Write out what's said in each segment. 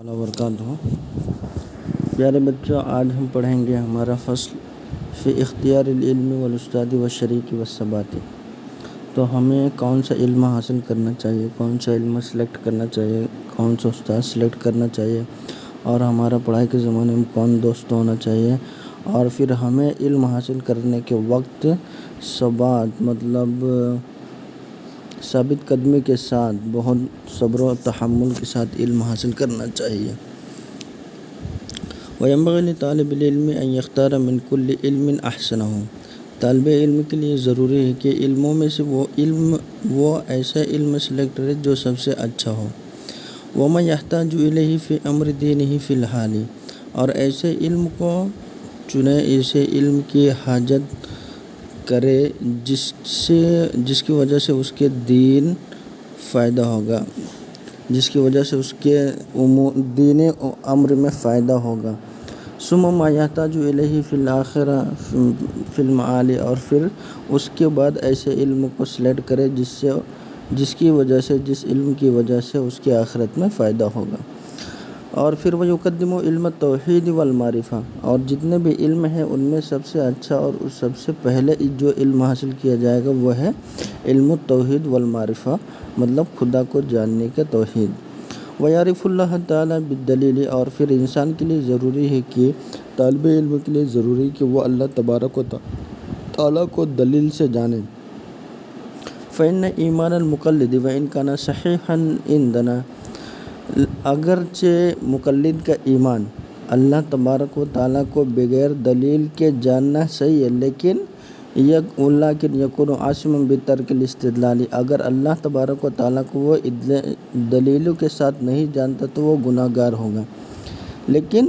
اللہ وبرکاتہ۔ پیارے بچوں، آج ہم پڑھیں گے ہمارا فصل فی اختیار العلم والاستاد والشریک والثبات۔ تو ہمیں کون سا علم حاصل کرنا چاہیے، کون سا علم سلیکٹ کرنا چاہیے، کون سا استاد سلیکٹ کرنا چاہیے، اور ہمارا پڑھائی کے زمانے میں کون دوست ہونا چاہیے، اور پھر ہمیں علم حاصل کرنے کے وقت ثبات مطلب ثابت قدمی کے ساتھ بہت صبر و تحمل کے ساتھ علم حاصل کرنا چاہیے۔ وَيَنبَغِي لِطَالِبِ الْعِلْمِ أَنْ يَخْتَارَ مِنْ كُلِّ عِلْمٍ أَحْسَنَهُ۔ طالب علم کے لیے ضروری ہے کہ علموں میں سے وہ ایسا علم سلیکٹ کرے جو سب سے اچھا ہو۔ وَمَا يَحْتَاجُ إِلَيْهِ فِي أَمْرِ دِينِهِ فِي الْحَالِ، اور ایسے علم کو چنے، ایسے علم کی حاجت کرے جس کی وجہ سے اس کے دین فائدہ ہوگا، جس کی وجہ سے اس کے دین امر میں فائدہ ہوگا۔ ثم ما يحتاج الیہ فی الآخرہ فی المعالی، اور پھر اس کے بعد ایسے علم کو سلیکٹ کرے جس علم کی وجہ سے اس کی آخرت میں فائدہ ہوگا۔ اور پھر وَيُقَدِّمُ علم التوحید والمعرفہ، اور جتنے بھی علم ہیں ان میں سب سے اچھا اور سب سے پہلے جو علم حاصل کیا جائے گا وہ ہے علم التوحید والمعرفہ، مطلب خدا کو جاننے کا توحید۔ وَيَعْرِفُ اللَّهَ تَعَالَى بِالدَّلِيلِ، اور پھر انسان کے لیے ضروری ہے کہ طالب علم کے لیے ضروری کہ وہ اللہ تبارک و تعالیٰ کو دلیل سے جانے۔ فَإِنَّ إِيمَانَ الْمُقَلِّدِ وَإِنْ كَانَ صَحِيحًا عِنْدَنَا، اگرچہ مقلد کا ایمان اللہ تبارک و تعالیٰ کو بغیر دلیل کے جاننا صحیح ہے، لیکن یکون عاصما بترک الاستدلال، اگر اللہ تبارک و تعالیٰ کو وہ دلیلوں کے ساتھ نہیں جانتا تو وہ گناہ گار ہوگا۔ لیکن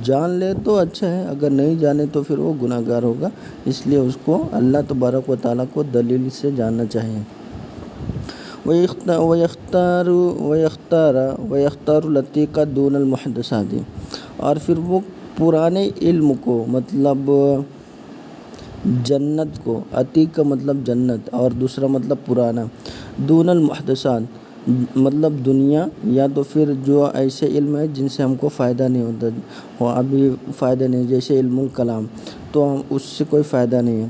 جان لے تو اچھا ہے، اگر نہیں جانے تو پھر وہ گناہ گار ہوگا، اس لیے اس کو اللہ تبارک و تعالیٰ کو دلیل سے جاننا چاہیے۔ وَيَخْتَارُ الْعَتِيقَ دُونَ الْمُحْدَثَاتِ، اور پھر وہ پرانے علم کو مطلب جنت کو، عتیق کا مطلب جنت اور دوسرا مطلب پرانا، دون المحدثات مطلب دنیا، یا تو پھر جو ایسے علم ہے جن سے ہم کو فائدہ نہیں ہوتا، وہ ابھی فائدہ نہیں، جیسے علم الکلام، تو اس سے کوئی فائدہ نہیں ہے۔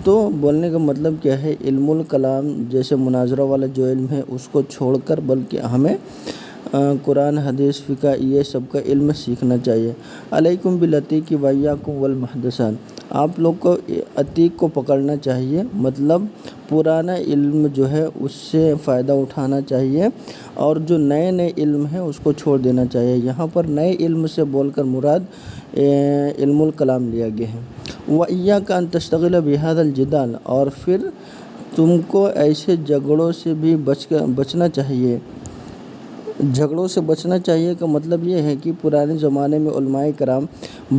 تو بولنے کا مطلب کیا ہے، علم الکلام جیسے مناظرہ والا جو علم ہے اس کو چھوڑ کر بلکہ ہمیں قرآن، حدیث، فقہ، یہ سب کا علم سیکھنا چاہیے۔ علیکم بالعتیق وایاکم والمحدثات، آپ لوگ کو عتیق کو پکڑنا چاہیے، مطلب پرانا علم جو ہے اس سے فائدہ اٹھانا چاہیے، اور جو نئے علم ہے اس کو چھوڑ دینا چاہیے۔ یہاں پر نئے علم سے بول کر مراد علم الکلام لیا گیا ہے۔ وَإِيَّاكَ أَن تَشْتَغِلَ بِهَذَا الْجِدَالِ، اور پھر تم کو ایسے جھگڑوں سے بھی بچنا چاہیے۔ جھگڑوں سے بچنا چاہیے کا مطلب یہ ہے کہ پرانے زمانے میں علماء کرام،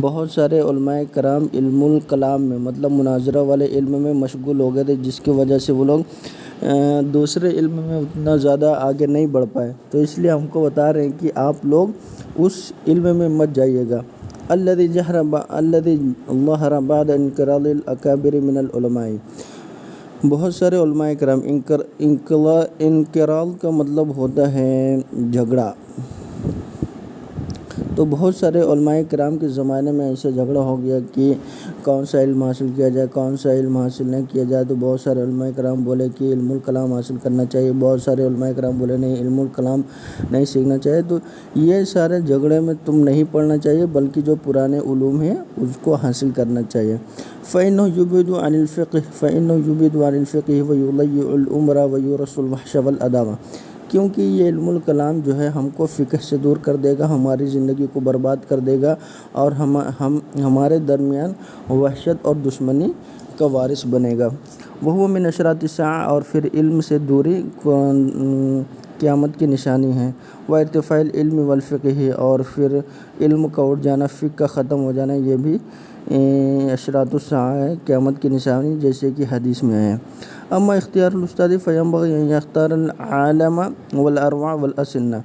بہت سارے علماء کرام علم الکلام میں مطلب مناظرہ والے علم میں مشغول ہو گئے تھے، جس کی وجہ سے وہ لوگ دوسرے علم میں اتنا زیادہ آگے نہیں بڑھ پائے۔ تو اس لیے ہم کو بتا رہے ہیں کہ آپ لوگ اس علم میں مت جائیے گا۔ الذي ظهر بعد انقراض الاکابر من العلماء، بہت سارے علماء کرام، انقراض کا مطلب ہوتا ہے جھگڑا، تو بہت سارے علماء کرام کے زمانے میں ایسا جھگڑا ہو گیا کہ کون سا علم حاصل کیا جائے، کون سا علم حاصل نہیں کیا جائے، تو بہت سارے علماء کرام بولے کہ علم الکلام حاصل کرنا چاہیے، بہت سارے علماء کرام بولے نہیں، علم الکلام نہیں سیکھنا چاہیے۔ تو یہ سارے جھگڑے میں تم نہیں پڑھنا چاہیے، بلکہ جو پرانے علوم ہیں اس کو حاصل کرنا چاہیے۔ فَإِنَّهُ يُبْعِدُ عَنِ الْفِقْهِ وَيُضَيِّعُ الْأُمْرَ وَيُورِثُ الْوَحْشَ وَالْعَدَاوَةَ، کیونکہ یہ علم الکلام جو ہے ہم کو فقہ سے دور کر دے گا، ہماری زندگی کو برباد کر دے گا، اور ہمارے درمیان وحشت اور دشمنی کا وارث بنے گا۔ وَهُوَ مِنْ أَشْرَاطِ السَّاعَةِ، اور پھر علم سے دوری قیامت کی نشانی ہے۔ وَارْتِفَاعِ الْعِلْمِ وَالْفِقْهِ، اور پھر علم کا اٹھ جانا، فقہ کا ختم ہو جانا، یہ بھی اشراط الساعہ ہے، قیامت کی نشانی، جیسے کہ حدیث میں ہے۔ اما اختیار الاستاد فینبغی ان یختار العالم والارواع والاسنہ،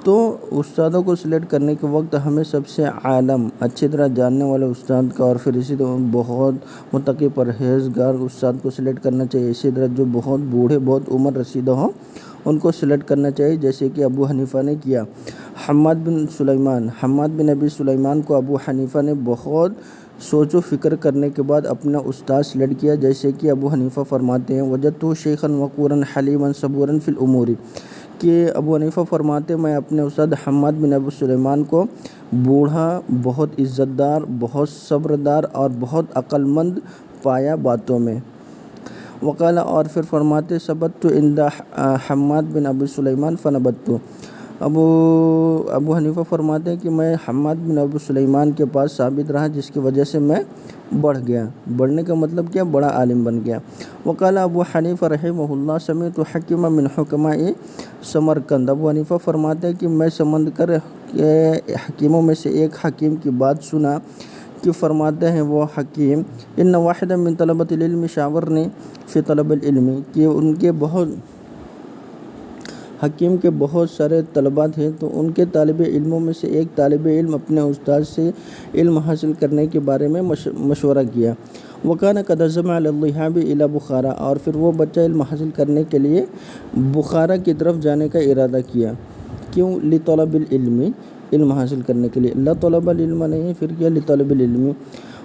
تو استادوں کو سلیکٹ کرنے کے وقت ہمیں سب سے عالم، اچھی طرح جاننے والے استاد کا، اور پھر اسی طرح بہت متقی پرہیزگار استاد کو سلیکٹ کرنا چاہیے۔ اسی طرح جو بہت بوڑھے، بہت عمر رسیدہ ہوں ان کو سلیکٹ کرنا چاہیے، جیسے کہ ابو حنیفہ نے کیا۔ حماد بن ابی سلیمان کو ابو حنیفہ نے بہت سوچ و فکر کرنے کے بعد اپنا استاد سلیکٹ کیا، جیسے کہ ابو حنیفہ فرماتے ہیں وجدتہ شیخا وقورا حلیما صبورا فی الامور، کہ ابو حنیفہ فرماتے ہیں میں اپنے استاد حماد بن ابو سلیمان کو بوڑھا، بہت عزت دار، بہت صبردار اور بہت عقل مند پایا باتوں میں۔ وقال، اور پھر فرماتے ثبت عند حماد بن ابو سلیمان فنبت، ابو حنیفہ فرماتے ہیں کہ میں حماد بن ابو سلیمان کے پاس ثابت رہا، جس کی وجہ سے میں بڑھ گیا۔ بڑھنے کا مطلب کیا؟ بڑا عالم بن گیا۔ وقال ابو حنیفہ رحمہ اللہ سمعت حکیما من حکماء سمرقند، ابو حنیفہ فرماتے ہیں کہ میں سمندر کے حکیموں میں سے ایک حکیم کی بات سنا کہ فرماتے ہیں وہ حکیم ان واحدا من طلبۃ العلم شاورنی فی طلب العلم، کہ ان کے حکیم کے بہت سارے طلباء تھے، تو ان کے طالب علموں میں سے ایک طالب علم اپنے استاد سے علم حاصل کرنے کے بارے میں مشورہ کیا۔ وکان قد عزم علی الذهاب الی بخارا، اور پھر وہ بچہ علم حاصل کرنے کے لیے بخارا کی طرف جانے کا ارادہ کیا۔ کیوں؟ لطلب العلم، علم حاصل کرنے کے لیے، لا طلب العلم نہیں، پھر کیا؟ لطلب العلم۔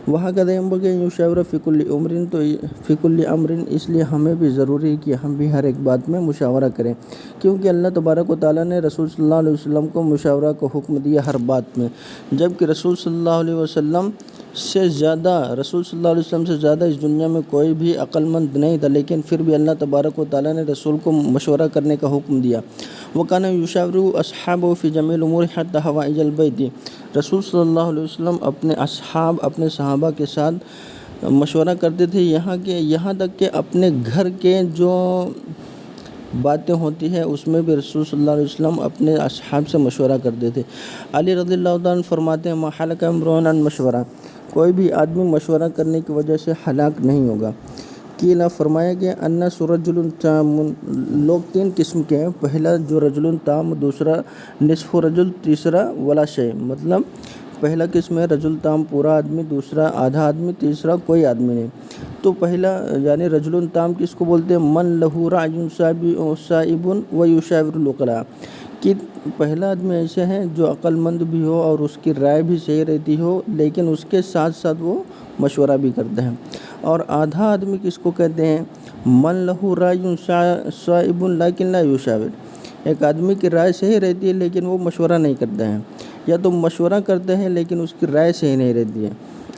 وهكذا ينبغي أن يشاور في كل أمر، تو فی کل امر، اس لیے ہمیں بھی ضروری ہے کہ ہم بھی ہر ایک بات میں مشاورہ کریں، کیونکہ اللہ تبارک و تعالیٰ نے رسول صلی اللہ علیہ وسلم کو مشاورہ کو حکم دیا ہر بات میں، جبکہ رسول صلی اللہ علیہ وسلم سے زیادہ اس دنیا میں کوئی بھی عقل مند نہیں تھا، لیکن پھر بھی اللہ تبارک و تعالیٰ نے رسول کو مشورہ کرنے کا حکم دیا۔ وَكَانَ يُشَاوِرُ أَصْحَابَهُ فِي جَمِيعِ الْأُمُورِ حَتَّى حَوَائِجَ الْبَيْتِ، رسول صلی اللہ علیہ وسلم اپنے صحابہ کے ساتھ مشورہ کرتے تھے، یہاں تک کہ اپنے گھر کے جو باتیں ہوتی ہیں اس میں بھی رسول صلی اللہ علیہ وسلم اپنے اصحاب سے مشورہ کرتے تھے۔ علی رضی اللہ عنہ فرماتے ہیں ما حلق امرؤ عن مشورہ، کوئی بھی آدمی مشورہ کرنے کی وجہ سے ہلاک نہیں ہوگا۔ قیل، فرمایا کہ الناس رجل تام، لوگ تین قسم کے ہیں، پہلا جو رجل تام، دوسرا نصف رجل، تیسرا ولا شیء، مطلب پہلا قسم ہے رجل تام پورا آدمی، دوسرا آدھا آدمی، تیسرا کوئی آدمی نہیں۔ تو پہلا یعنی رجل تام کس کو بولتے ہیں؟ من لہ رأی صائب و یشاور العقلاء، کہ پہلا آدمی ایسے ہیں جو عقل مند بھی ہو اور اس کی رائے بھی صحیح رہتی ہو، لیکن اس کے ساتھ ساتھ وہ مشورہ بھی کرتے ہیں۔ اور آدھا آدمی کس کو کہتے ہیں؟ من لہ رأی صائب لیکن لا یشاور، ایک آدمی کی رائے صحیح رہتی ہے لیکن وہ مشورہ نہیں کرتے ہیں، یا تو مشورہ کرتے ہیں لیکن اس کی رائے صحیح نہیں رہتی ہے۔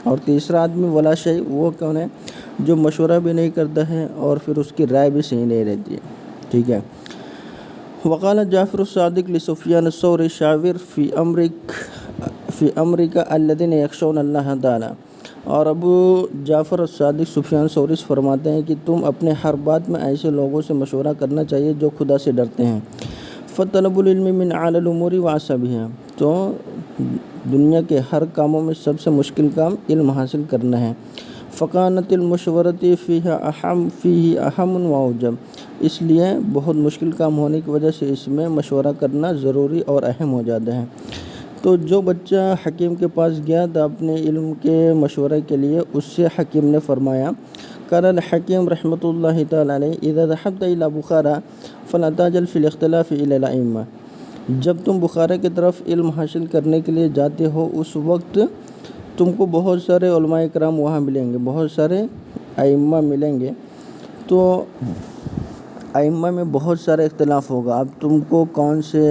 اور تیسرا آدمی ولا شیء، وہ کون ہے؟ جو مشورہ بھی نہیں کرتا ہے اور پھر اس کی رائے بھی صحیح نہیں رہتی ہے۔ ٹھیک ہے۔ وقال جعفر الصادق لسفیان الثوری شاور فی امرک الذین یخشون اللہ تعالی، اور ابو جعفر الصادق سفیان ثوری فرماتے ہیں کہ تم اپنے ہر بات میں ایسے لوگوں سے مشورہ کرنا چاہیے جو خدا سے ڈرتے ہیں۔ فطلب العلم من اعلی الامور واصعبها، تو دنیا کے ہر کاموں میں سب سے مشکل کام علم حاصل کرنا ہے۔ فقانت المشورۃ فیہ اہم واوجب، اس لیے بہت مشکل کام ہونے کی وجہ سے اس میں مشورہ کرنا ضروری اور اہم ہو جاتا ہے۔ تو جو بچہ حکیم کے پاس گیا تھا اپنے علم کے مشورے کے لیے، اس سے حکیم نے فرمایا قال الحکیم رحمۃ اللہ تعالی علیہ اذا ذهبت الى بخارا فلا تعجل في الاختلاف الى الائمہ، جب تم بخارا کی طرف علم حاصل کرنے کے لیے جاتے ہو اس وقت تم کو بہت سارے علماء کرام وہاں ملیں گے، بہت سارے ائمہ ملیں گے، تو ائمہ میں بہت سارا اختلاف ہوگا۔ اب تم کو کون سے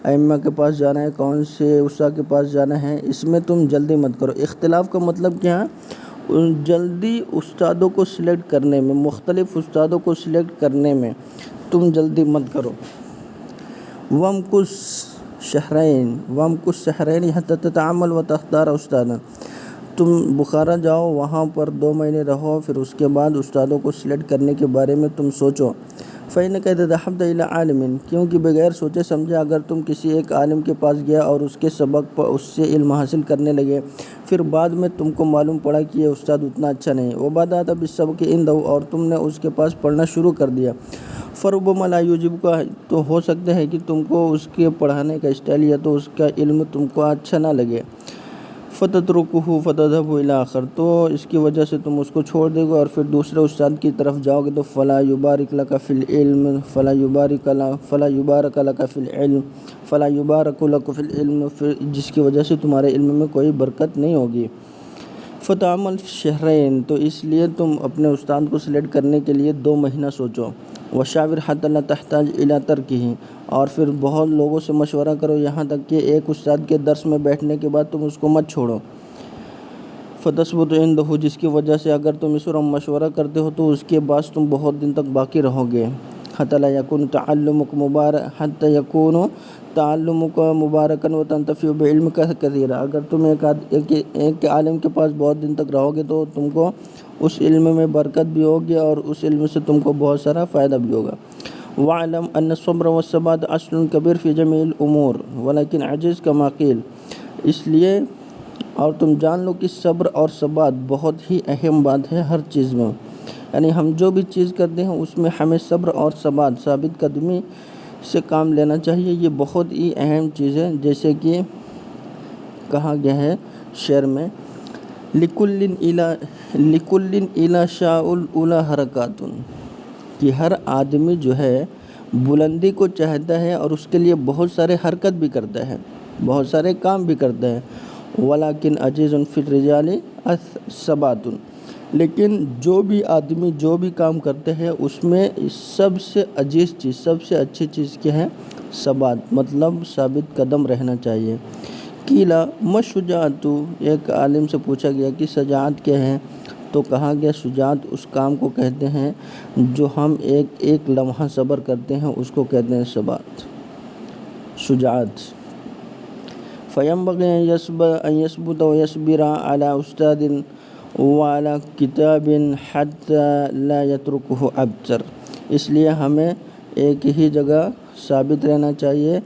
ائمہ کے پاس جانا ہے، کون سے استاد کے پاس جانا ہے، اس میں تم جلدی مت کرو۔ اختلاف کا مطلب کیا ہے؟ جلدی استادوں کو سلیکٹ کرنے میں، مختلف استادوں کو سلیکٹ کرنے میں تم جلدی مت کرو۔ وَامْكُثْ شَهْرَيْنِ حَتَّى تَتَعَمَّلَ وَتَخْتَارَ أُسْتَادًا، تم بخارا جاؤ، وہاں پر 2 مہینے رہو، پھر اس کے بعد استادوں کو سلیکٹ کرنے کے بارے میں تم سوچو۔ فَإِنَّكَ إِذَا ذَهَبْتَ إِلَىٰ عَالِمٍ، کیونکہ بغیر سوچے سمجھے اگر تم کسی ایک عالم کے پاس گیا اور اس کے سبق پر اس سے علم حاصل کرنے لگے، پھر بعد میں تم کو معلوم پڑا کہ یہ استاد اتنا اچھا نہیں، وَبَدَأْتَ بِالسَّبْقِ عِندَهُ، اور تم نے اس کے پاس پڑھنا شروع کر دیا، فَرُبَّمَا لَا يُعْجِبُكَ، تو ہو سکتا ہے کہ تم کو اس کے پڑھانے کا اسٹائل یا تو اس کا علم تم کو اچھا نہ لگے، فتترکہ فتذهب الی آخر، تو اس کی وجہ سے تم اس کو چھوڑ دے گے اور پھر دوسرے استاد کی طرف جاؤ گے، تو فلا یبارک لک فی العلم فلا یبارک لک فی العلم فلا یبارک لک فی العلم، پھر جس کی وجہ سے تمہارے علم میں کوئی برکت نہیں ہوگی۔ فتعمل شہرین، تو اس لیے تم اپنے استاد کو سلیکٹ کرنے کے لیے 2 مہینہ سوچو۔ وشاور حتی لا تحتاج الی ترکہ، اور پھر بہت لوگوں سے مشورہ کرو یہاں تک کہ ایک استاد کے درس میں بیٹھنے کے بعد تم اس کو مت چھوڑو۔ فتثبت عندہ، جس کی وجہ سے اگر تم اس پر مشورہ کرتے ہو تو اس کے بعد تم بہت دن تک باقی رہو گے۔ حتی لا یکون تعلمک مبارکا وتنتفع بعلمک کثیرا، اگر تم ایک عالم کے پاس بہت دن تک رہو گے تو تم کو اس علم میں برکت بھی ہوگی اور اس علم سے تم کو بہت سارا فائدہ بھی ہوگا۔ وَاعْلَمْ أَنَّ الصَّبْرَ وَالثَّبَاتَ أَصْلٌ كَبِيرٌ فِي جَمِيعِ الْأُمُورِ وَلَكِنْ عَجِزْ كَمَا قِيلَ، اس لیے اور تم جان لو کہ صبر اور ثبات بہت ہی اہم بات ہے ہر چیز میں، یعنی ہم جو بھی چیز کرتے ہیں اس میں ہمیں صبر اور ثابت قدمی سے کام لینا چاہیے، یہ بہت ہی اہم چیز ہے۔ جیسے کہ کہا گیا ہے شعر میں، لِكُلٍّ إِلَى شَاءُ الْأُولَى حَرَكَاتٌ، کہ ہر آدمی جو ہے بلندی کو چاہتا ہے اور اس کے لیے بہت سارے حرکت بھی کرتا ہے، بہت سارے کام بھی کرتا ہے۔ وَلَكِنْ عَزِيزٌ فِي الرِّجَالِ ثَبَاتٌ، لیکن جو بھی آدمی جو بھی کام کرتے ہیں اس میں سب سے عزیز چیز، سب سے اچھی چیز کیا ہے؟ ثبات، مطلب ثابت قدم رہنا چاہیے۔ قیلا ما الشجاعۃ، ایک عالم سے پوچھا گیا کہ شجاعت کیا ہے؟ تو کہا گیا شجاعت اس کام کو کہتے ہیں جو ہم ایک لمحہ صبر کرتے ہیں، اس کو کہتے ہیں ثبات، شجاعت۔ فَيَنبَغِي أَن يَثْبُتَ وَيَصْبِرَ عَلَى أُسْتَاذٍ وَعَلَى كِتَابٍ حَتَّى لَا يَتْرُكُهُ أَبْتَرَ، اس لیے ہمیں ایک ہی جگہ ثابت رہنا چاہیے،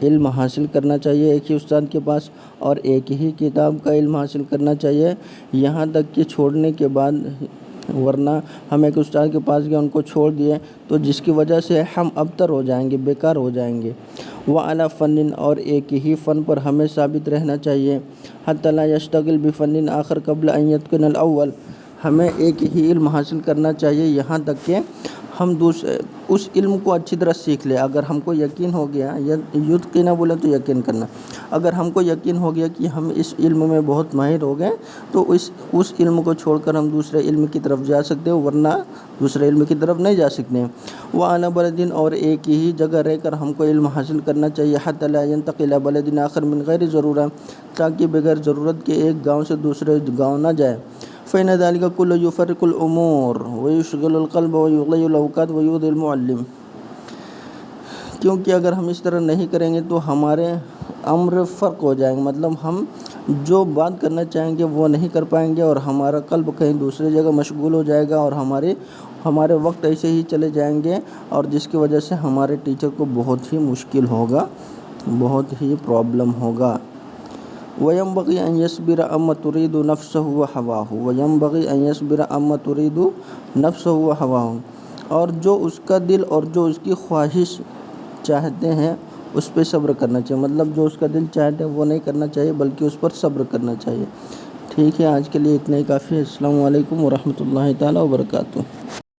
علم حاصل کرنا چاہیے ایک ہی استاد کے پاس، اور ایک ہی کتاب کا علم حاصل کرنا چاہیے یہاں تک کہ چھوڑنے کے بعد، ورنہ ہم ایک استاد کے پاس گئے ان کو چھوڑ دیے تو جس کی وجہ سے ہم ابتر ہو جائیں گے، بیکار ہو جائیں گے۔ وَعَلَى فَنٍ، اور ایک ہی فن پر ہمیں ثابت رہنا چاہیے۔ حَتَّى لَا يَشْتَغِلْ بِفَنٍ آخر قبل أن يتقن الأول، ہمیں ایک ہی علم حاصل کرنا چاہیے یہاں تک کہ ہم اس علم کو اچھی طرح سیکھ لیں۔ اگر ہم کو یقین ہو گیا، یتقن بولے تو یقین کرنا، اگر ہم کو یقین ہو گیا کہ ہم اس علم میں بہت ماہر ہو گئے تو اس علم کو چھوڑ کر ہم دوسرے علم کی طرف جا سکتے ہیں، ورنہ دوسرے علم کی طرف نہیں جا سکتے ہیں۔ وَعَلَى بَلَدٍ، اور ایک ہی جگہ رہ کر ہم کو علم حاصل کرنا چاہیے۔ حَتَّى لَا يَنْتَقِلَ إِلَى بَلَدٍ آخر مِنْ غَيْرِ ضَرُورَةٍ، تاکہ بغیر ضرورت کے ایک گاؤں سے دوسرے گاؤں نہ جائے۔ فَإِنَّ ذَلِكَ كُلُّهُ يُفَرِّقُ الْأُمُورَ وَيُشْغِلُ الْقَلْبَ وَيُضِيعُ الْأَوْقَاتَ وَيُؤْذِي الْمُعَلِّمَ، کیونکہ اگر ہم اس طرح نہیں کریں گے تو ہمارے امر فرق ہو جائیں گے، مطلب ہم جو بات کرنا چاہیں گے وہ نہیں کر پائیں گے اور ہمارا قلب کہیں دوسری جگہ مشغول ہو جائے گا اور ہمارے وقت ایسے ہی چلے جائیں گے، اور جس کی وجہ سے ہمارے ٹیچر کو بہت ہی مشکل ہوگا، بہت ہی پرابلم ہوگا۔ وَيَنْبَغِي أَنْ يَصْبِرَ عَمَّا تُرِيدُ نَفْسُهُ وَهَوَاهُ وَيَنْبَغِي أَنْ يَصْبِرَ عَمَّا تُرِيدُ نَفْسُهُ وَهَوَاهُ، اور جو اس کا دل اور جو اس کی خواہش چاہتے ہیں اس پہ صبر کرنا چاہیے، مطلب جو اس کا دل چاہتے ہیں وہ نہیں کرنا چاہیے بلکہ اس پر صبر کرنا چاہیے۔ ٹھیک ہے، آج کے لیے اتنا ہی کافی ہے۔ السلام علیکم ورحمۃ اللہ تعالیٰ وبرکاتہ۔